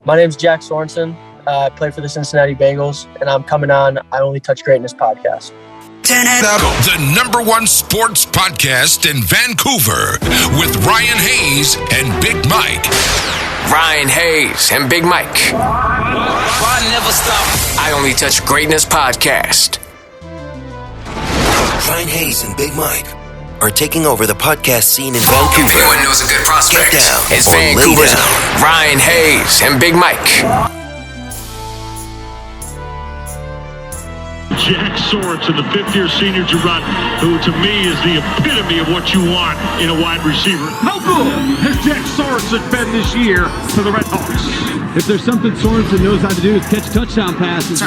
My name's Jack Sorenson. I play for the Cincinnati Bengals, and I'm coming on I Only Touch Greatness podcast. The number one sports podcast in Vancouver with Ryan Hayes and Big Mike. Ryan Hayes and Big Mike. Never stop. I Only Touch Greatness podcast. Ryan Hayes and Big Mike are taking over the podcast scene in Vancouver. Everyone knows a good prospect. Get down. It's Vancouver's Ryan Hayes and Big Mike. Jack Sorenson, the fifth-year senior Girard, who to me is the epitome of what you want in a wide receiver. How good has Jack Sorenson been this year for the Red Hawks? If there's something Sorenson knows how to do, it's catch touchdown passes.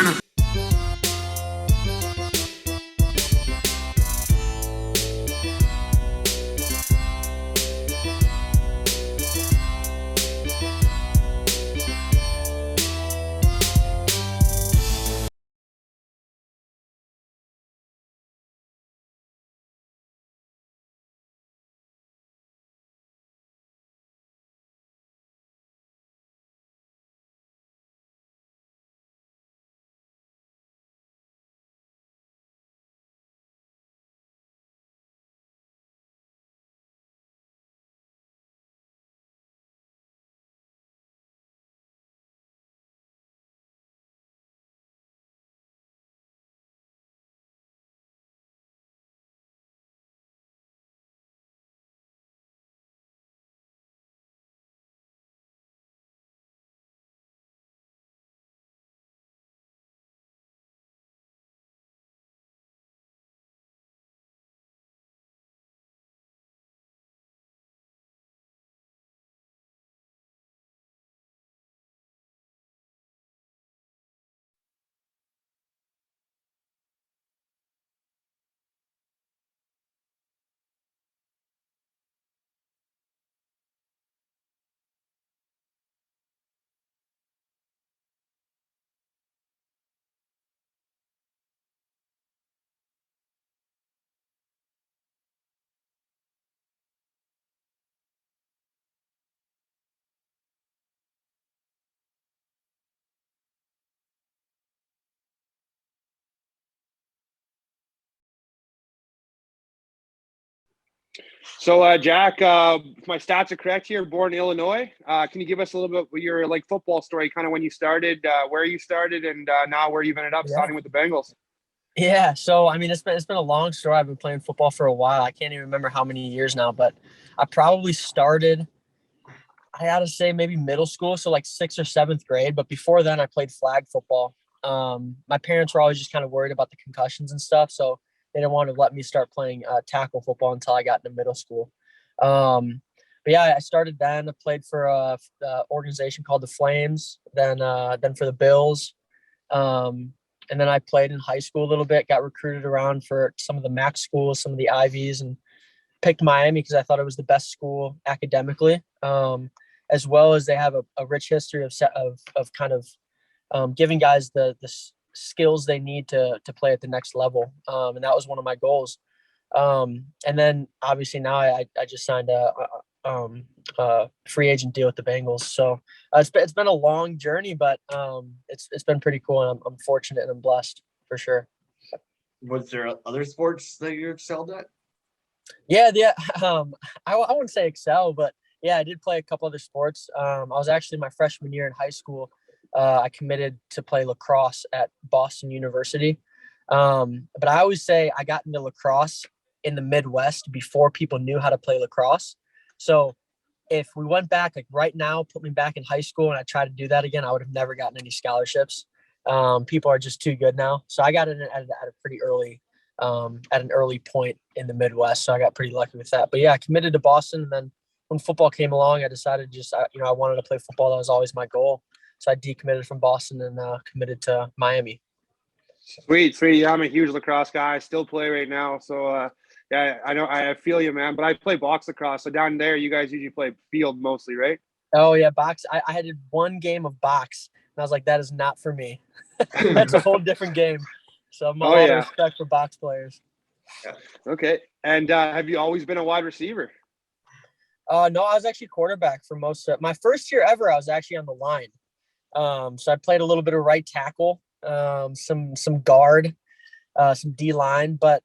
So, Jack, if my stats are correct here, born in Illinois. Can you give us a little bit of your football story, kind of when you started, where you started, and now where you've ended up starting with the Bengals? Yeah, so I mean, it's been a long story. I've been playing football for a while. I can't even remember how many years now, but I probably started, I gotta say, maybe middle school, so like 6th or 7th grade. But before then, I played flag football. My parents were always just kind of worried about the concussions and stuff, so they didn't want to let me start playing tackle football until I got into middle school. But yeah, I started then. I played for an organization called the Flames, then for the Bills. And then I played in high school a little bit, got recruited around for some of the MAC schools, some of the Ivies, and picked Miami because I thought it was the best school academically, as well as they have a rich history of kind of giving guys the skills they need to play at the next level. And that was one of my goals. And then obviously now I just signed a free agent deal with the Bengals. So it's been a long journey, but it's been pretty cool. And I'm fortunate and I'm blessed for sure. Was there other sports that you excelled at? Yeah. I wouldn't say excel, but yeah, I did play a couple other sports. I was actually my freshman year in high school. I committed to play lacrosse at Boston University. But I always say I got into lacrosse in the Midwest before people knew how to play lacrosse. So if we went back, like right now, put me back in high school and I tried to do that again, I would have never gotten any scholarships. People are just too good now. So I got in at a pretty early, at an early point in the Midwest. So I got pretty lucky with that. But yeah, I committed to Boston. And then when football came along, I decided I wanted to play football. That was always my goal. So I decommitted from Boston and committed to Miami. Sweet. Yeah, I'm a huge lacrosse guy. I still play right now. So, yeah, I know. I feel you, man. But I play box lacrosse. So down there, you guys usually play field mostly, right? Oh, yeah, box. I had one game of box, and I was like, that is not for me. That's a whole different game. So I'm a lot of respect for box players. Yeah. Okay. And have you always been a wide receiver? No, I was actually quarterback for most of my first year ever. I was actually on the line. So I played a little bit of right tackle, some guard, some D line, but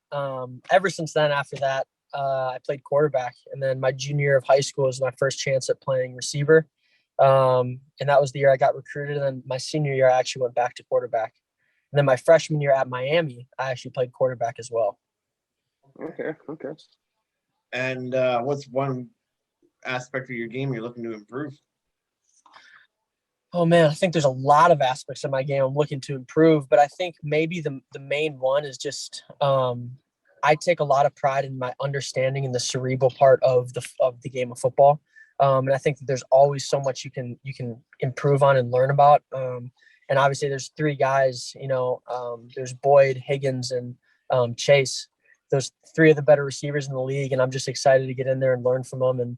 ever since then, after that, I played quarterback. And then my junior year of high school was my first chance at playing receiver. And that was the year I got recruited. And then my senior year, I actually went back to quarterback. And then my freshman year at Miami, I actually played quarterback as well. Okay. And what's one aspect of your game you're looking to improve? Oh man, I think there's a lot of aspects of my game I'm looking to improve, but I think maybe the main one is just I take a lot of pride in my understanding in the cerebral part of the game of football, and I think that there's always so much you can improve on and learn about. And obviously, there's three guys. There's Boyd, Higgins, and Chase. Those three are the better receivers in the league, and I'm just excited to get in there and learn from them.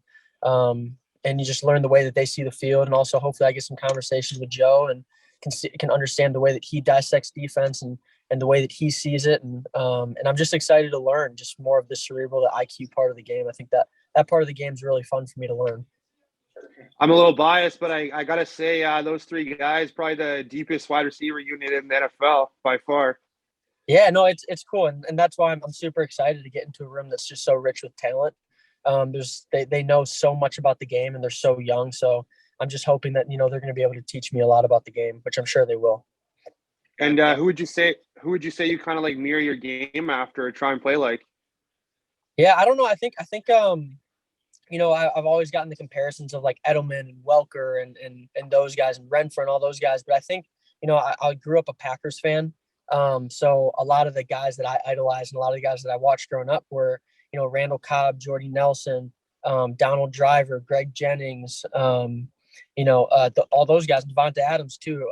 And you just learn the way that they see the field. And also hopefully I get some conversations with Joe and can understand the way that he dissects defense and the way that he sees it. And I'm just excited to learn just more of the cerebral, the IQ part of the game. I think that part of the game is really fun for me to learn. I'm a little biased, but I got to say those three guys, probably the deepest wide receiver unit in the NFL by far. Yeah, no, it's cool. And that's why I'm super excited to get into a room that's just so rich with talent. They know so much about the game and they're so young. So I'm just hoping that, they're going to be able to teach me a lot about the game, which I'm sure they will. And who would you say you kind of like mirror your game after or try and play like? Yeah, I don't know. I think I've always gotten the comparisons of like Edelman and Welker and those guys and Renfro and all those guys. But I think, I grew up a Packers fan. So a lot of the guys that I idolized and a lot of the guys that I watched growing up were, Randall Cobb, Jordy Nelson, Donald Driver, Greg Jennings, all those guys, Devonta Adams too,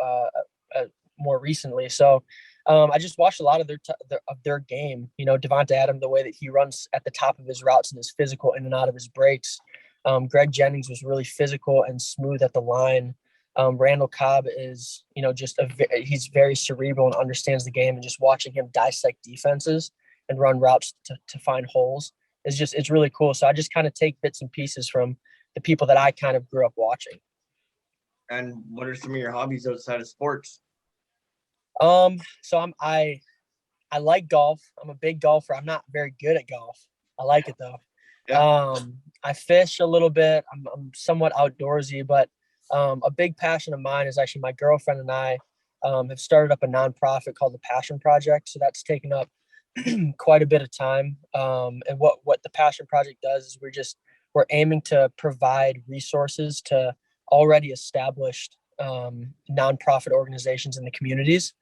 more recently. So I just watched a lot of their game. Devonta Adams, the way that he runs at the top of his routes and is physical in and out of his breaks. Greg Jennings was really physical and smooth at the line. Randall Cobb is, he's very cerebral and understands the game, and just watching him dissect defenses and run routes to find holes it's really cool. So I just kind of take bits and pieces from the people that I kind of grew up watching. And what are some of your hobbies outside of sports? So I like golf. I'm a big golfer. I'm not very good at golf. I like it though. Yeah. I fish a little bit. I'm somewhat outdoorsy, but a big passion of mine is actually my girlfriend and I have started up a nonprofit called the Passion Project. So that's taken up quite a bit of time. And what the Passion Project does is we're aiming to provide resources to already established nonprofit organizations in the communities.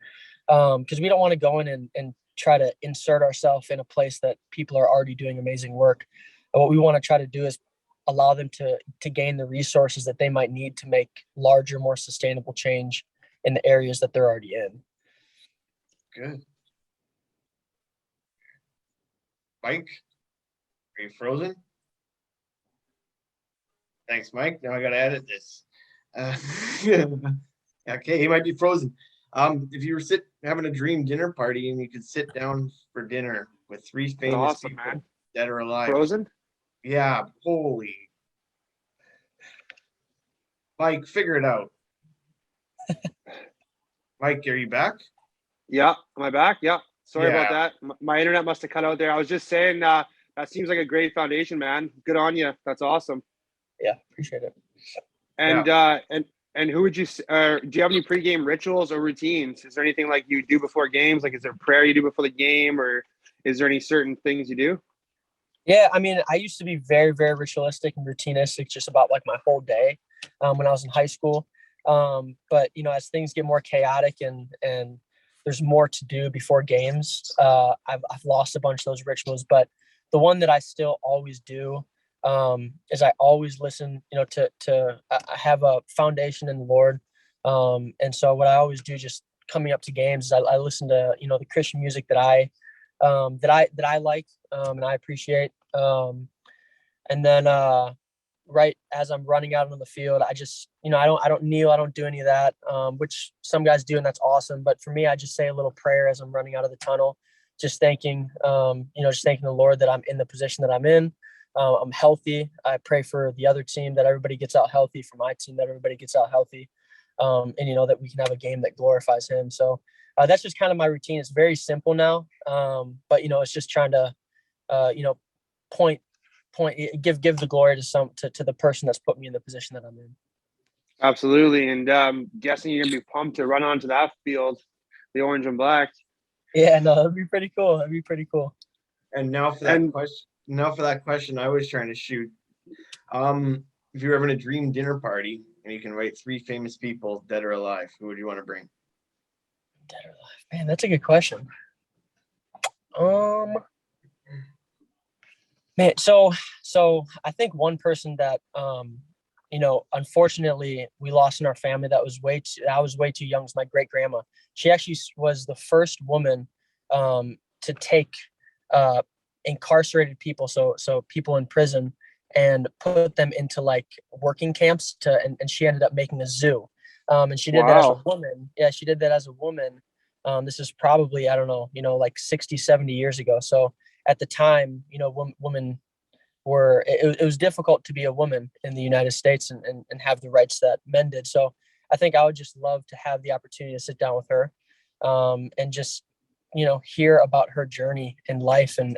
Because we don't want to go in and try to insert ourselves in a place that people are already doing amazing work. And what we want to try to do is allow them to gain the resources that they might need to make larger, more sustainable change in the areas that they're already in. Good. Mike, are you frozen? Thanks, Mike. Now I got to edit this. Okay, he might be frozen. If you were having a dream dinner party and you could sit down for dinner with three famous people, man, dead or alive. Frozen? Yeah, holy. Mike, figure it out. Mike, are you back? Yeah. Am I back? Yeah. Sorry about that. My internet must have cut out there. I was just saying that seems like a great foundation, man. Good on you. That's awesome. Yeah, appreciate it. And who would you do you have any pregame rituals or routines? Is there anything like you do before games? Like, is there a prayer you do before the game, or is there any certain things you do? Yeah, I mean, I used to be very, very ritualistic and routinistic just about like my whole day when I was in high school. But, as things get more chaotic and there's more to do before games, I've lost a bunch of those rituals. But the one that I still always do is I always listen, I have a foundation in the Lord. And so what I always do just coming up to games is I listen to, the Christian music that I like and I appreciate. And then right as I'm running out on the field, I just, I don't kneel. I don't do any of that, which some guys do, and that's awesome. But for me, I just say a little prayer as I'm running out of the tunnel, just thanking the Lord that I'm in the position that I'm in. I'm healthy. I pray for the other team that everybody gets out healthy, for my team that everybody gets out healthy. and, you know, that we can have a game that glorifies him. So that's just kind of my routine. It's very simple now. But, you know, it's just trying to, you know, give the glory to the person that's put me in the position that I'm in. Absolutely. And guessing you're going to be pumped to run onto that field, the orange and black. Yeah, no, that'd be pretty cool. That'd be pretty cool. And now for that question I was trying to shoot. If you're having a dream dinner party and you can invite 3 famous people, dead or alive, who would you want to bring? Dead or alive? Man, that's a good question. Man, so I think one person that you know, unfortunately we lost in our family I was way too young, is my great grandma. She actually was the first woman to take incarcerated people, so people in prison, and put them into like working camps and she ended up making a zoo. And she did that as a woman. Yeah, she did that as a woman. This is probably, I don't know, you know, like 60, 70 years ago. So at the time, you know, women were, it was difficult to be a woman in the United States and have the rights that men did. So I think I would just love to have the opportunity to sit down with her and just, you know, hear about her journey in life and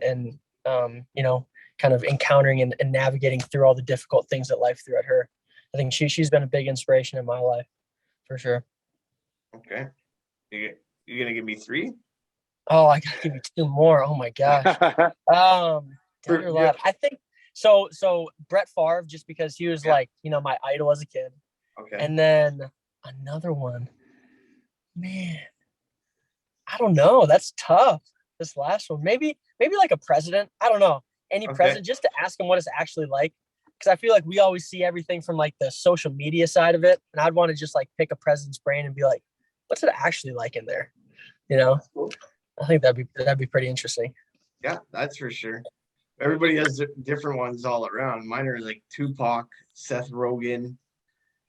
you know, kind of encountering and navigating through all the difficult things that life threw at her. I think she's been a big inspiration in my life for sure. Okay. You're going to give me 3? Oh, I gotta give you 2 more. Oh my gosh. Dead or alive. I think so Brett Favre, just because he was like, you know, my idol as a kid. Okay. And then another one, man, I don't know. That's tough. This last one, maybe like a president. I don't know. Any president, just to ask him what it's actually like. Because I feel like we always see everything from like the social media side of it. And I'd want to just like pick a president's brain and be like, what's it actually like in there? You know, I think that'd be pretty interesting. Yeah, that's for sure. Everybody has different ones all around. Mine are like Tupac, Seth Rogen.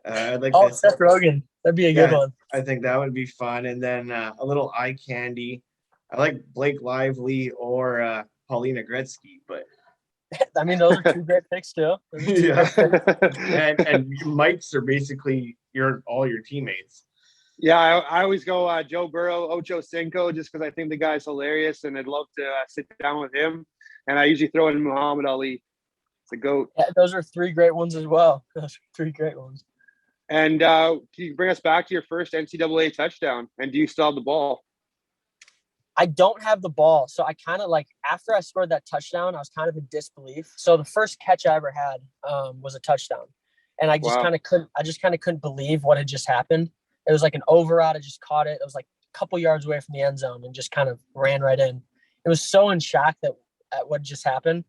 Seth Rogen. That'd be a good one. I think that would be fun. And then a little eye candy. I like Blake Lively or Paulina Gretzky, but I mean, those are 2 great picks too. And Mike's are basically all your teammates. Yeah, I always go Joe Burrow, Ocho Cinco, just because I think the guy's hilarious and I'd love to sit down with him. And I usually throw in Muhammad Ali. It's a GOAT. Yeah, those are 3 great ones as well. Those are 3 great ones. And can you bring us back to your first NCAA touchdown? And do you still have the ball? I don't have the ball. So I kind of like, after I scored that touchdown, I was kind of in disbelief. So the first catch I ever had was a touchdown. And I just kind of couldn't believe what had just happened. It was like an over route. I just caught it. It was like a couple yards away from the end zone and just kind of ran right in. It was so in shock at what just happened.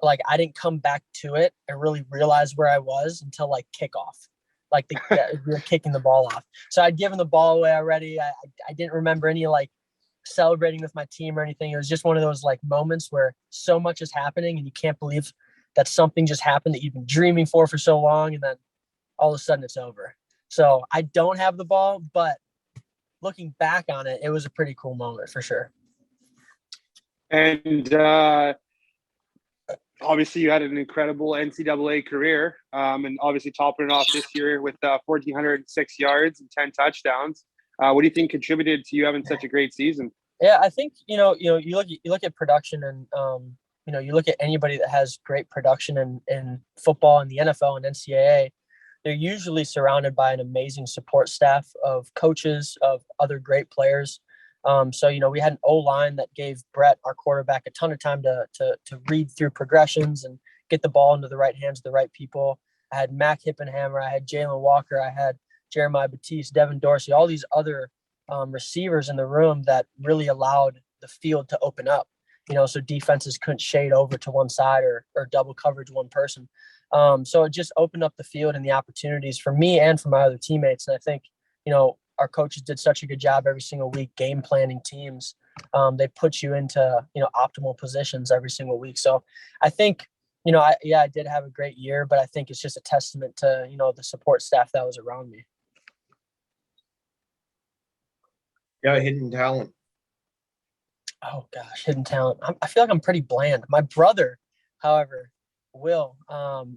Like I didn't come back to it and really realize where I was until like kickoff. Like we were kicking the ball off. So I'd given the ball away already. I didn't remember any like celebrating with my team or anything. It was just one of those like moments where so much is happening and you can't believe that something just happened that you've been dreaming for so long, and then all of a sudden it's over. So I don't have the ball, but looking back on it, it was a pretty cool moment for sure. And obviously you had an incredible NCAA career, and obviously topping it off this year with 1,406 yards and 10 touchdowns. What do you think contributed to you having such a great season? Yeah, I think, you look at production and, you look at anybody that has great production in football and the NFL and NCAA, they're usually surrounded by an amazing support staff of coaches, of other great players. So, we had an O-line that gave Brett, our quarterback, a ton of time to read through progressions and get the ball into the right hands of the right people. I had Mac Hippenhammer, I had Jalen Walker, I had Jeremiah Batiste, Devin Dorsey, all these other receivers in the room that really allowed the field to open up, so defenses couldn't shade over to one side or double coverage one person. So it just opened up the field and the opportunities for me and for my other teammates. And I think, our coaches did such a good job every single week game planning teams. They put you into, optimal positions every single week. So I think, I did have a great year, but I think it's just a testament to, the support staff that was around me. Yeah, hidden talent. Oh gosh, hidden talent. I feel like I'm pretty bland. My brother, however, Will.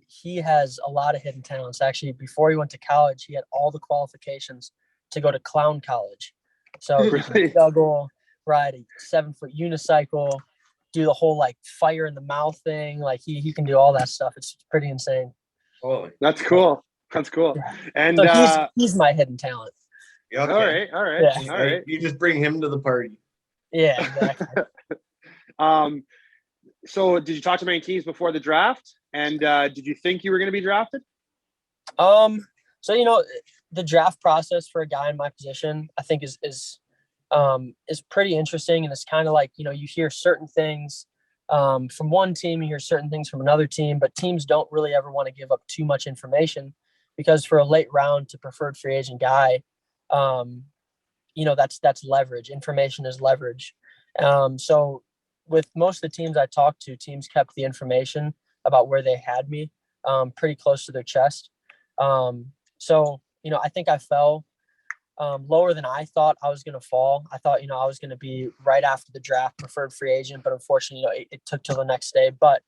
He has a lot of hidden talents. Actually, before he went to college, he had all the qualifications to go to clown college. So he can juggle, ride a 7-foot unicycle, do the whole like fire in the mouth thing. Like he can do all that stuff. It's pretty insane. Oh, that's cool. That's cool. Yeah. And so he's my hidden talent. Okay. All right. Yeah. All right. You just bring him to the party. Yeah, exactly. So did you talk to many teams before the draft? And did you think you were going to be drafted? So the draft process for a guy in my position, I think is pretty interesting, and it's kind of like you hear certain things from one team, you hear certain things from another team, but teams don't really ever want to give up too much information because for a late round to preferred free agent guy, that's leverage. Information is leverage. So with most of the teams I talked to, teams kept the information about where they had me pretty close to their chest. So I think I fell lower than I thought I was going to fall. I thought, I was going to be right after the draft, preferred free agent, but unfortunately, it took till the next day. But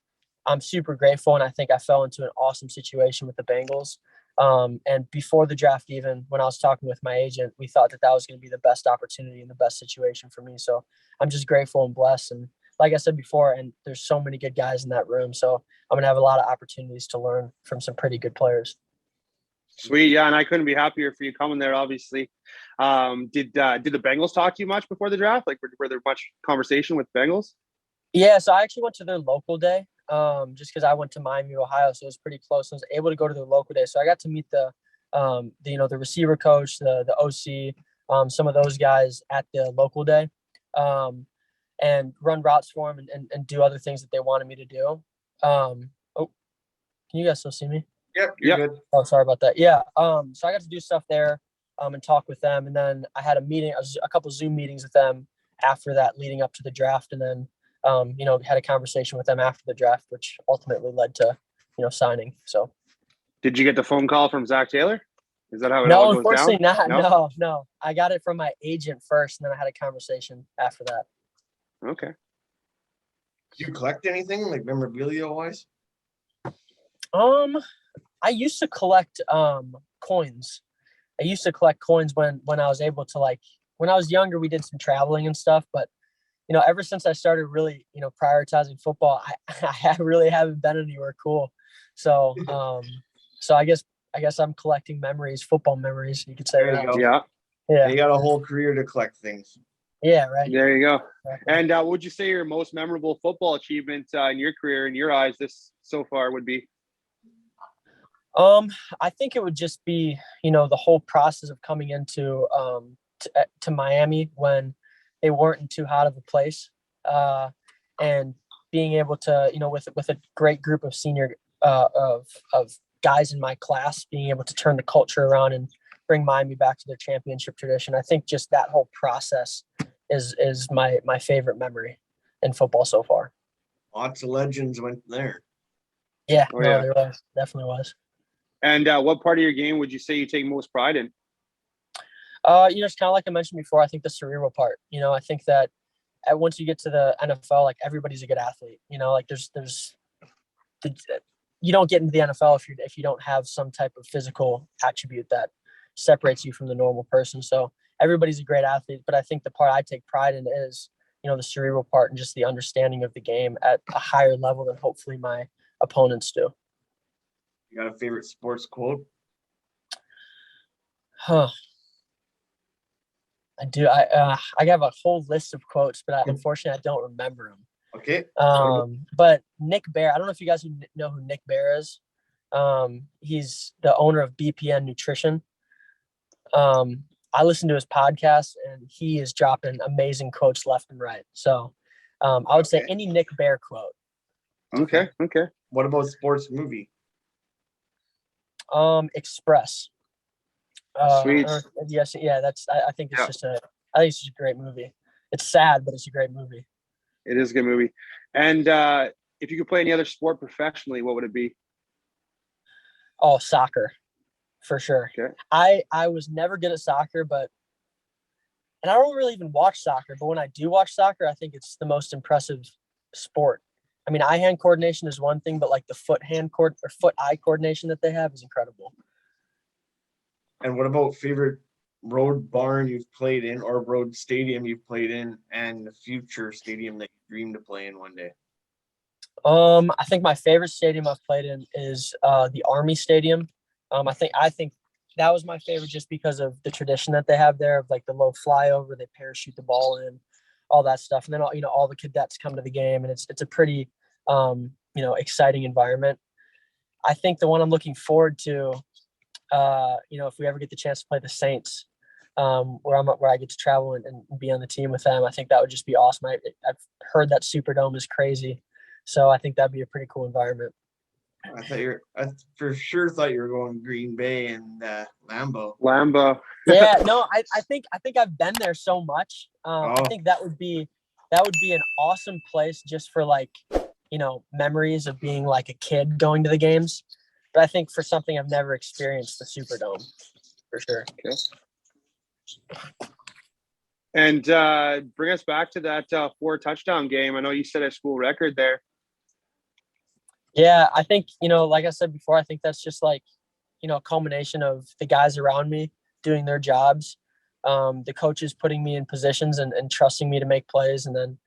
I'm super grateful, and I think I fell into an awesome situation with the Bengals. And before the draft, even when I was talking with my agent, we thought that was going to be the best opportunity and the best situation for me. So I'm just grateful and blessed. And like I said before, and there's so many good guys in that room. So I'm going to have a lot of opportunities to learn from some pretty good players. Sweet. Yeah. And I couldn't be happier for you coming there, obviously. Did the Bengals talk to you much before the draft? Like, were there much conversation with Bengals? Yeah. So I actually went to their local day. Just because I went to Miami, Ohio, so it was pretty close. I was able to go to their local day, so I got to meet the receiver coach, the OC, some of those guys at the local day, and run routes for them and do other things that they wanted me to do. Can you guys still see me? Yep, you're good. Oh, sorry about that. Yeah. So I got to do stuff there, and talk with them, and then I had a couple Zoom meetings with them after that, leading up to the draft, and then. Had a conversation with them after the draft, which ultimately led to, signing. So, did you get the phone call from Zach Taylor? Is that how it all goes down? No, unfortunately not. No. I got it from my agent first, and then I had a conversation after that. Okay. Do you collect anything like memorabilia wise? I used to collect coins. I used to collect coins when I was able to when I was younger. We did some traveling and stuff, but ever since I started really, prioritizing football, I really haven't been anywhere cool. So, I guess I'm collecting memories, football memories, you could say. There you go. Yeah. You got a whole career to collect things. Yeah, right. There you go. Exactly. And what would you say your most memorable football achievement in your career, in your eyes, this so far would be? I think it would just be, the whole process of coming into to Miami when they weren't in too hot of a place, and being able to, with a great group of senior of guys in my class, being able to turn the culture around and bring Miami back to their championship tradition. I think just that whole process is my favorite memory in football so far. Lots of legends went there. Yeah, there was, definitely was. And what part of your game would you say you take most pride in? It's kind of like I mentioned before. I think the cerebral part. I think that once you get to the NFL, like everybody's a good athlete. You don't get into the NFL if you don't have some type of physical attribute that separates you from the normal person. So everybody's a great athlete, but I think the part I take pride in is the cerebral part and just the understanding of the game at a higher level than hopefully my opponents do. You got a favorite sports quote? Huh. I do. I have a whole list of quotes, but unfortunately I don't remember them. Okay. But Nick Bear, I don't know if you guys know who Nick Bear is. He's the owner of BPN Nutrition. I listen to his podcast, and he is dropping amazing quotes left and right. So I would say any Nick Bear quote. Okay. What about sports movie? Express. Sweet. Yes, yeah. I think it's just a great movie. It's sad, but it's a great movie. It is a good movie. And if you could play any other sport professionally, what would it be? Oh, soccer, for sure. Okay. I was never good at soccer, and I don't really even watch soccer. But when I do watch soccer, I think it's the most impressive sport I mean, eye-hand coordination is one thing, but like the foot-eye coordination that they have is incredible. And what about favorite road barn you've played in, or road stadium you've played in, and the future stadium that you dream to play in one day? I think my favorite stadium I've played in is the Army Stadium. I think that was my favorite just because of the tradition that they have there of like the low flyover, they parachute the ball in, all that stuff, and then all the cadets come to the game, and it's a pretty exciting environment. I think the one I'm looking forward to, if we ever get the chance to play the Saints, where I get to travel and be on the team with them, I think that would just be awesome. I've heard that Superdome is crazy. So I think that'd be a pretty cool environment. I for sure thought you were going Green Bay and Lambeau. Yeah, no, I think I've been there so much. I think that would be an awesome place just for like, memories of being like a kid going to the games. But I think for something I've never experienced, the Superdome, for sure. Okay. And bring us back to that 4-touchdown game. I know you set a school record there. Yeah, I think, like I said before, I think that's just like, a culmination of the guys around me doing their jobs, the coaches putting me in positions and trusting me to make plays, and then,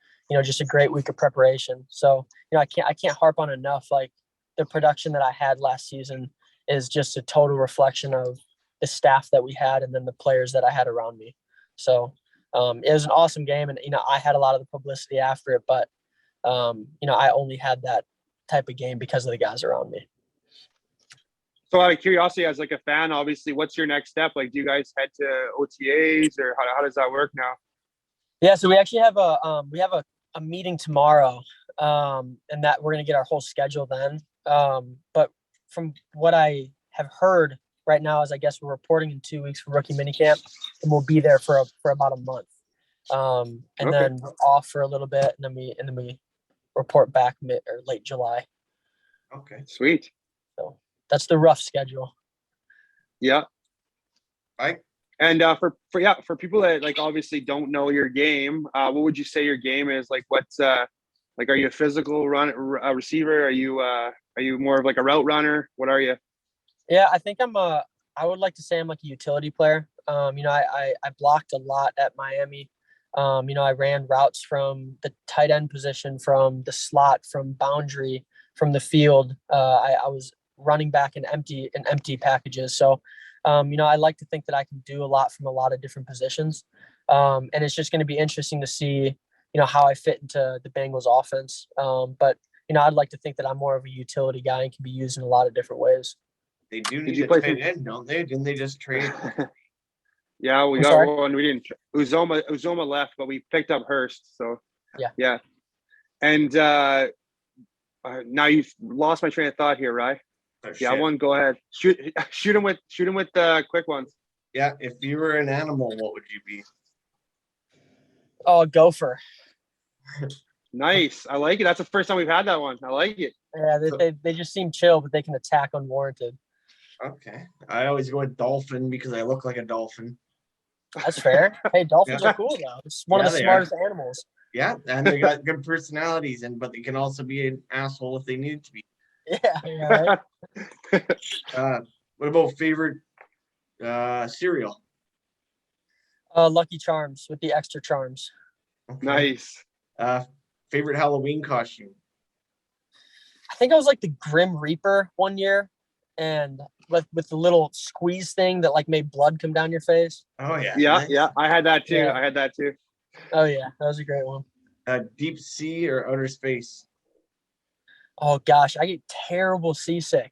just a great week of preparation. So, I can't harp on enough, like the production that I had last season is just a total reflection of the staff that we had and then the players that I had around me. So it was an awesome game, and, I had a lot of the publicity after it, but, I only had that type of game because of the guys around me. So out of curiosity, as like a fan, obviously, what's your next step? Like, do you guys head to OTAs, or how does that work now? Yeah, so we actually have a meeting tomorrow, and that we're going to get our whole schedule then. But from what I have heard right now is I guess we're reporting in 2 weeks for rookie minicamp, and we'll be there for about a month. And then we're off for a little bit, and then we report back mid or late July. Okay, sweet. So that's the rough schedule. Yeah. And for people that like obviously don't know your game, what would you say your game is? Like, what's are you a physical receiver? Are you more of like a route runner? What are you? Yeah, I think I would like to say I'm like a utility player. I blocked a lot at Miami. I ran routes from the tight end position, from the slot, from boundary, from the field. I was running back in empty packages. So, I like to think that I can do a lot from a lot of different positions. And it's just going to be interesting to see, how I fit into the Bengals offense. But, I'd like to think that I'm more of a utility guy and can be used in a lot of different ways. They do need a tight end, don't they? Didn't they just trade? Yeah, we got one. We didn't. Uzoma left, but we picked up Hurst. So yeah. And now you've lost my train of thought here, right? One. Go ahead. Shoot him with quick ones. Yeah. If you were an animal, what would you be? Oh, a gopher. Nice. I like it. That's the first time we've had that one. I like it. Yeah, they just seem chill, but they can attack unwarranted. Okay. I always go with dolphin because I look like a dolphin. That's fair. Hey, dolphins are cool though. It's one of the smartest animals. Yeah, and they got good personalities, but they can also be an asshole if they need to be. Yeah. Right. What about favorite cereal? Lucky Charms with the extra charms. Okay. Nice. Favorite Halloween costume? I think I was like the Grim Reaper one year, and with the little squeeze thing that like made blood come down your face. Oh yeah. Yeah, yeah. I had that too. Yeah. Oh yeah, that was a great one. Deep sea or outer space? Oh gosh, I get terrible seasick,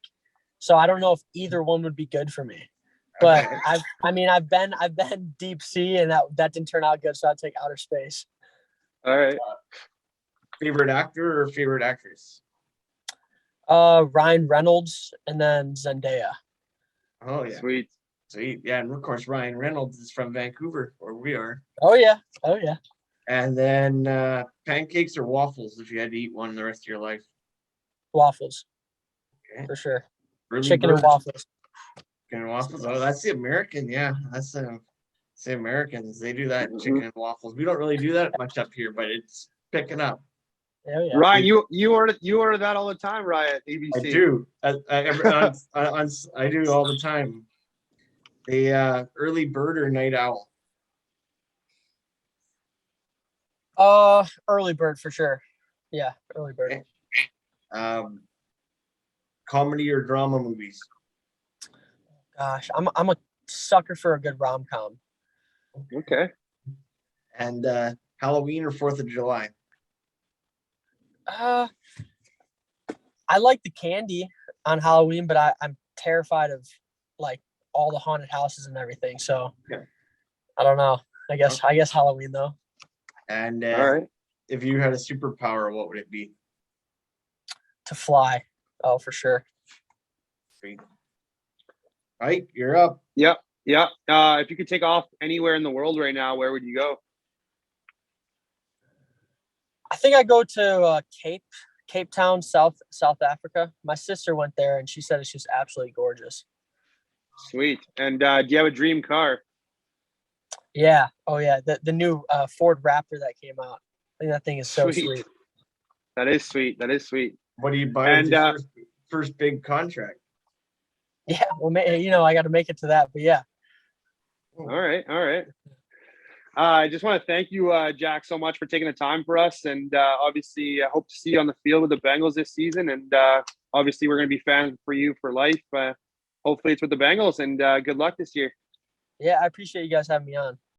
so I don't know if either one would be good for me. But okay. I've been deep sea, and that didn't turn out good, so I'd take outer space. All right. Favorite actor or favorite actress? Ryan Reynolds and then Zendaya. Oh yeah. Sweet. Yeah, and of course Ryan Reynolds is from Vancouver, where we are. Oh yeah. And then pancakes or waffles if you had to eat one the rest of your life? Waffles. Okay. For sure. Early Chicken bird. and waffles. Chicken and waffles. Oh, that's the American. Yeah, that's the Americans. They do that, chicken and waffles. We don't really do that much up here, but it's picking up. Yeah. Ryan, you order that all the time, Ryan, at ABC. I do. I do all the time. The early bird or night owl? Early bird for sure. Yeah, early bird. Okay. Comedy or drama movies? Gosh, I'm a sucker for a good rom-com. Okay. And Halloween or 4th of July? I like the candy on Halloween, but I'm terrified of like all the haunted houses and everything. So I don't know. I guess Halloween though. And all right. If you had a superpower, what would it be? To fly. Oh, for sure. Sweet. Mike, you're up. Yep. If you could take off anywhere in the world right now, where would you go? I think I go to Cape Town, South Africa. My sister went there and she said it's just absolutely gorgeous. Sweet. And do you have a dream car? Yeah. Oh yeah. The new Ford Raptor that came out. I think that thing is so sweet. That is sweet. What do you buy with your first big contract? Yeah. Well, I got to make it to that, but yeah. All right. I just want to thank you, Jack, so much for taking the time for us. And obviously, I hope to see you on the field with the Bengals this season. And obviously, we're going to be fans for you for life. Hopefully, it's with the Bengals. And good luck this year. Yeah, I appreciate you guys having me on.